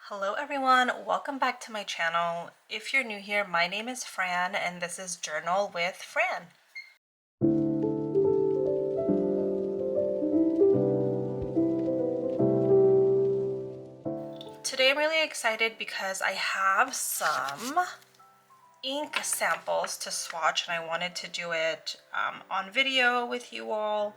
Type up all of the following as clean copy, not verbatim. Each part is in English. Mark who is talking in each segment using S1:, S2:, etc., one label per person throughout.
S1: Hello everyone, welcome back to my channel. If you're new here, my name is Fran and this is Journal with Fran. Today I'm really excited because I have some ink samples to swatch and I wanted to do it on video with you all.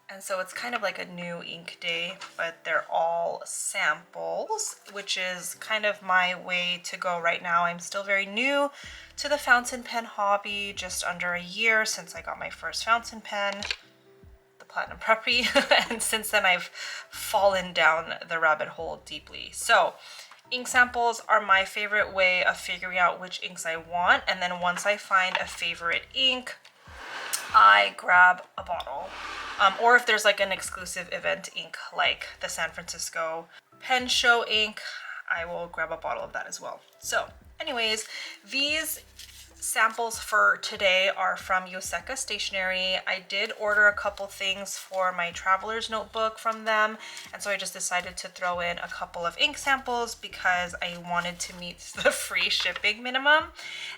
S1: And so it's kind of like a new ink day, but they're all samples, which is kind of my way to go right now. I'm still very new to the fountain pen hobby, just under a year since I got my first fountain pen, the Platinum Preppy, and since then I've fallen down the rabbit hole deeply. So ink samples are my favorite way of figuring out which inks I want, and then once I find a favorite ink, I grab a bottle. Or if there's like an exclusive event ink like the San Francisco Pen Show ink, I will grab a bottle of that as well. So anyways, these samples for today are from Yoseka Stationery. I did order a couple things for my traveler's notebook from them, and so I just decided to throw in a couple of ink samples because I wanted to meet the free shipping minimum.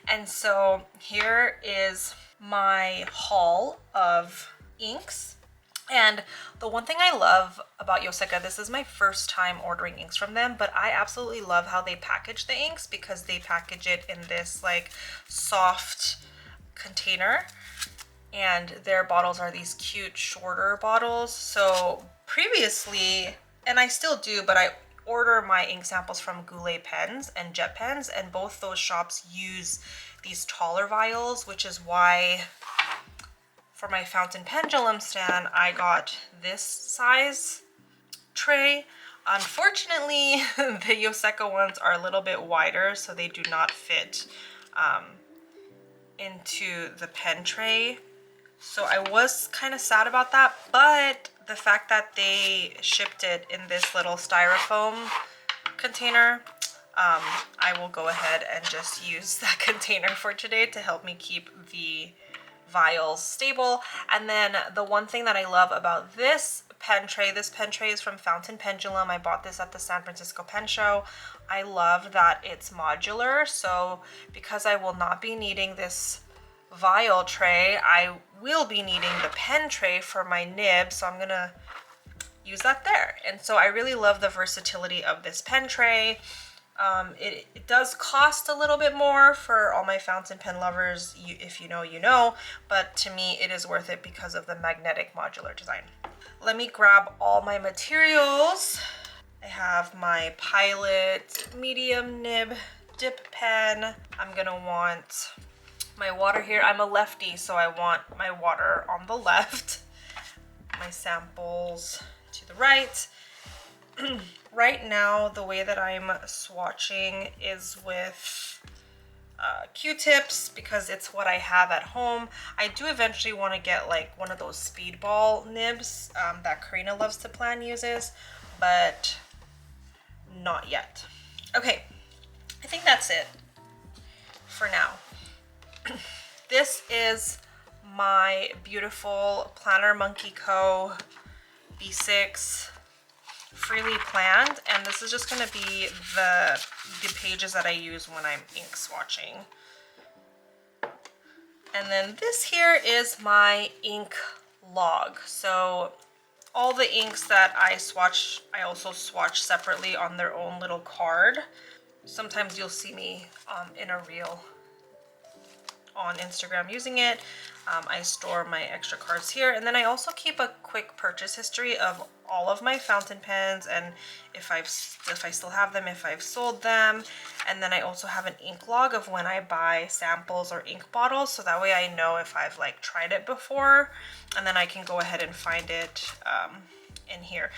S1: And so here is my haul of inks. And the one thing I love about Yoseka, this is my first time ordering inks from them, but I absolutely love how they package the inks because they package it in this like soft container, and their bottles are these cute shorter bottles. So previously, and I still do, but I order my ink samples from Goulet Pens and Jet Pens, and both those shops use these taller vials, which is why for my fountain pendulum stand, I got this size tray. Unfortunately, the Yoseka ones are a little bit wider, so they do not fit into the pen tray. So I was kind of sad about that, but the fact that they shipped it in this little styrofoam container, I will go ahead and just use that container for today to help me keep the vials stable. And then the one thing that I love about this pen tray is from Fountain Pendulum. I bought this at the San Francisco Pen Show. I love that it's modular, so because I will not be needing this vial tray, I will be needing the pen tray for my nib, so I'm gonna use that there. And so I really love the versatility of this pen tray. It does cost a little bit more for all my fountain pen lovers. If you know, you know, but to me it is worth it because of the magnetic modular design. Let me grab all my materials. I have my Pilot medium nib dip pen. I'm gonna want my water here. I'm a lefty, so I want my water on the left. My samples to the right. Right now, the way that I'm swatching is with Q-tips because it's what I have at home. I do eventually want to get like one of those speedball nibs that Karina Loves to Plan uses, but not yet. Okay, I think that's it for now. This is my beautiful Planner Monkey Co. B6 freely planned, and this is just going to be the pages that I use when I'm ink swatching. And then this here is my ink log. So all the inks that I swatch, I also swatch separately on their own little card. Sometimes you'll see me in a reel on Instagram using it. I store my extra cards here, and then I also keep a quick purchase history of all of my fountain pens, and if I still have them, if I've sold them. And then I also have an ink log of when I buy samples or ink bottles, so that way I know if I've like tried it before, and then I can go ahead and find it in here.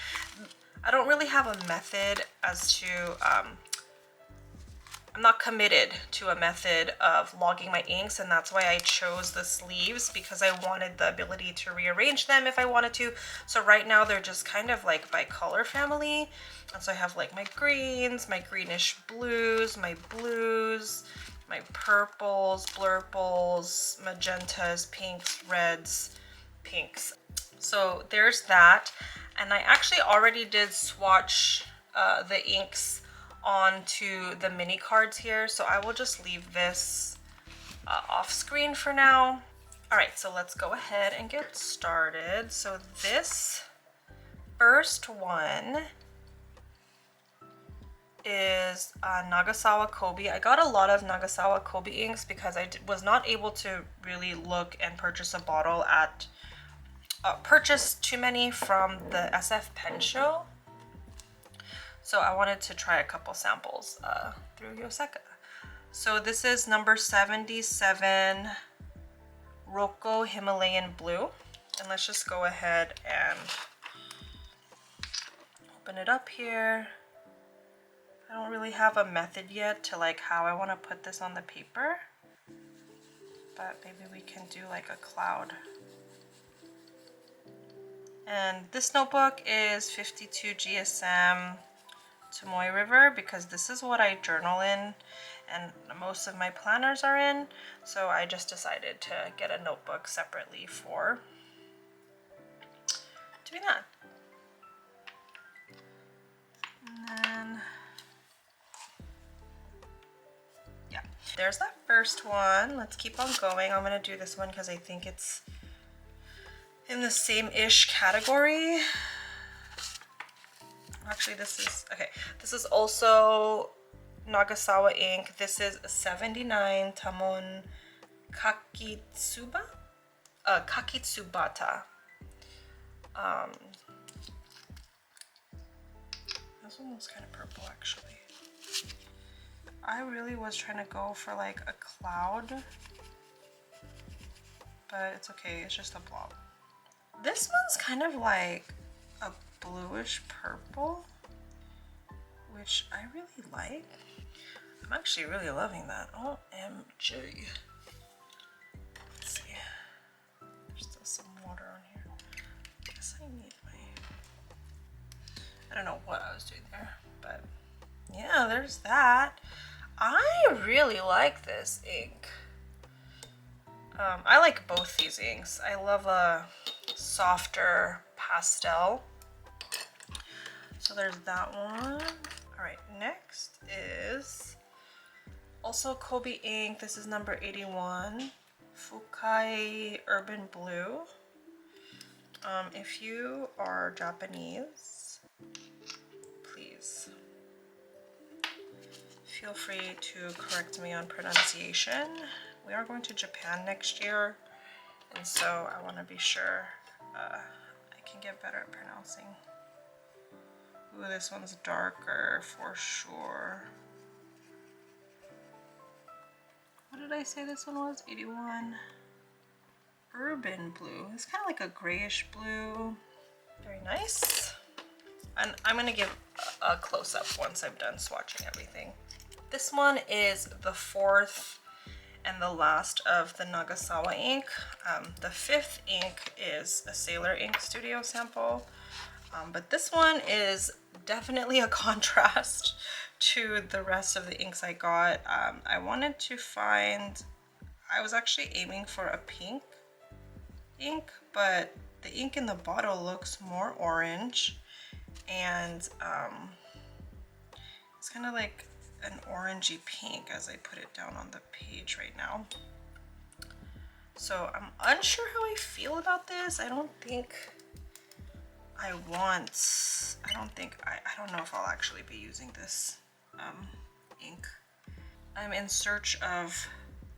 S1: I don't really have a method as to I'm not committed to a method of logging my inks, and that's why I chose the sleeves, because I wanted the ability to rearrange them if I wanted to. So right now they're just kind of like by color family. And so I have like my greens, my greenish blues, my purples, blurples, magentas, pinks, reds, pinks. So there's that. And I actually already did swatch the inks onto the mini cards here. So I will just leave this off screen for now. All right, so let's go ahead and get started. So this first one is Nagasawa Kobe. I got a lot of Nagasawa Kobe inks because I was not able to really look and purchase a bottle at purchase too many from the SF Pen Show. So I wanted to try a couple samples through Yoseka. So this is number 77 Rokko Himalayan Blue. And let's just go ahead and open it up here. I don't really have a method yet to like how I want to put this on the paper, but maybe we can do like a cloud. And this notebook is 52 GSM Tomoe River because this is what I journal in and most of my planners are in. So I just decided to get a notebook separately for doing that. And then, yeah, there's that first one. Let's keep on going. I'm gonna do this one because I think it's in the same-ish category. Actually, this is, okay, this is also Nagasawa ink. This is 79 Tamon Kakitsubata. This one was kind of purple actually. I really was trying to go for like a cloud, but it's okay, it's just a blob. This one's kind of like a bluish purple, which I really like. I'm actually really loving that. OMG. Let's see. There's still some water on here. I guess I need my... I don't know what I was doing there, but yeah, there's that. I really like this ink. I like both these inks. I love a softer pastel. So there's that one. All right, next is also Kobe ink. This is number 81, Fukae Urban Blue. If you are Japanese, please feel free to correct me on pronunciation. We are going to Japan next year, and so I want to be sure I can get better at pronouncing. Ooh, this one's darker for sure. What did I say this one was? 81. Urban Blue. It's kind of like a grayish blue. Very nice. And I'm going to give a close-up once I'm done swatching everything. This one is the fourth and the last of the Nagasawa ink. The fifth ink is a Sailor Ink Studio sample, but this one is definitely a contrast to the rest of the inks I got. I wanted to find, I was actually aiming for a pink ink, but the ink in the bottle looks more orange, and it's kind of like an orangey pink as I put it down on the page right now. So I'm unsure how I feel about this. I don't know if I'll actually be using this ink. I'm in search of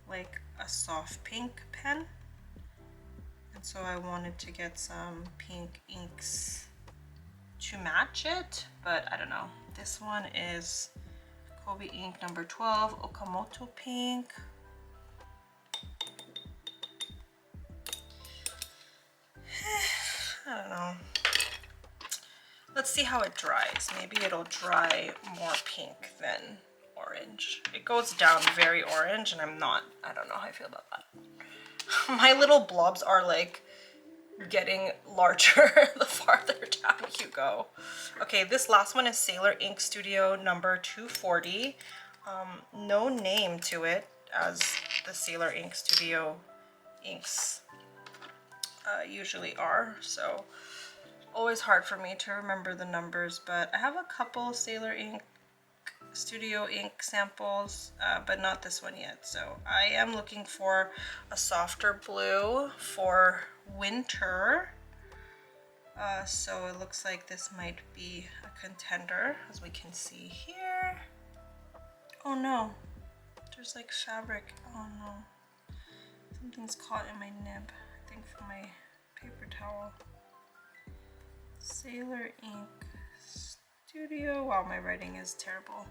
S1: like a soft pink pen, and so I wanted to get some pink inks to match it, but I don't know. This one is Kobe ink number 12, Okamoto pink. I don't know. Let's see how it dries. Maybe it'll dry more pink than orange. It goes down very orange, and I don't know how I feel about that. My little blobs are like getting larger the farther down you go. Okay, this last one is Sailor Ink Studio number 240. No name to it, as the Sailor Ink Studio inks usually are, so always hard for me to remember the numbers, but I have a couple Sailor Ink studio ink samples, but not this one yet. So I am looking for a softer blue for winter. So it looks like this might be a contender, as we can see here. Oh no, there's like fabric. Oh no, something's caught in my nib, I think from my paper towel. Sailor Ink Studio. Wow, my writing is terrible.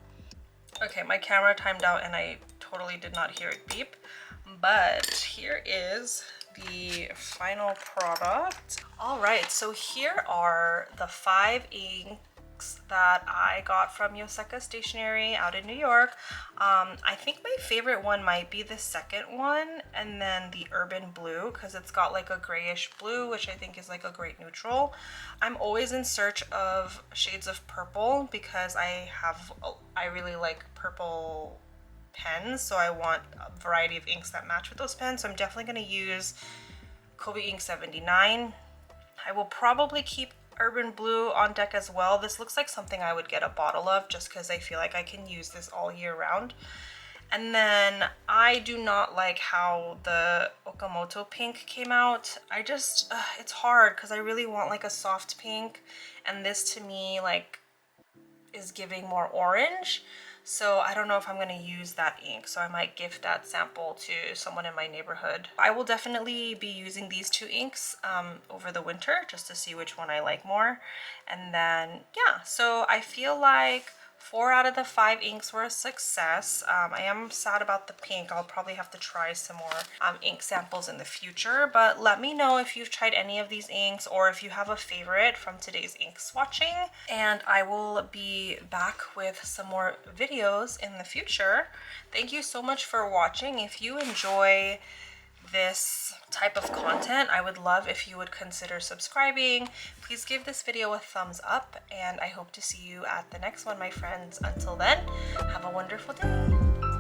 S1: Okay, my camera timed out and I totally did not hear it beep. But here is the final product. All right, so here are the 5 inks that I got from Yoseka Stationery out in New York. I think my favorite one might be the second one, and then the Urban Blue, because it's got like a grayish blue, which I think is like a great neutral. I'm always in search of shades of purple because I really like purple pens, so I want a variety of inks that match with those pens. So I'm definitely going to use Kobe Ink 79. I will probably keep Urban Blue on deck as well. This looks like something I would get a bottle of just because I feel like I can use this all year round. And then I do not like how the Okamoto pink came out. I just, it's hard because I really want like a soft pink, and this to me like is giving more orange. So I don't know if I'm going to use that ink, so I might gift that sample to someone in my neighborhood. I will definitely be using these 2 inks over the winter just to see which one I like more. And then, yeah, so I feel like 4 out of the 5 inks were a success. I am sad about the pink. I'll probably have to try some more ink samples in the future, but let me know if you've tried any of these inks or if you have a favorite from today's ink swatching, and I will be back with some more videos in the future. Thank you so much for watching. If you enjoy this type of content, I would love if you would consider subscribing. Please give this video a thumbs up, and I hope to see you at the next one, my friends. Until then, have a wonderful day.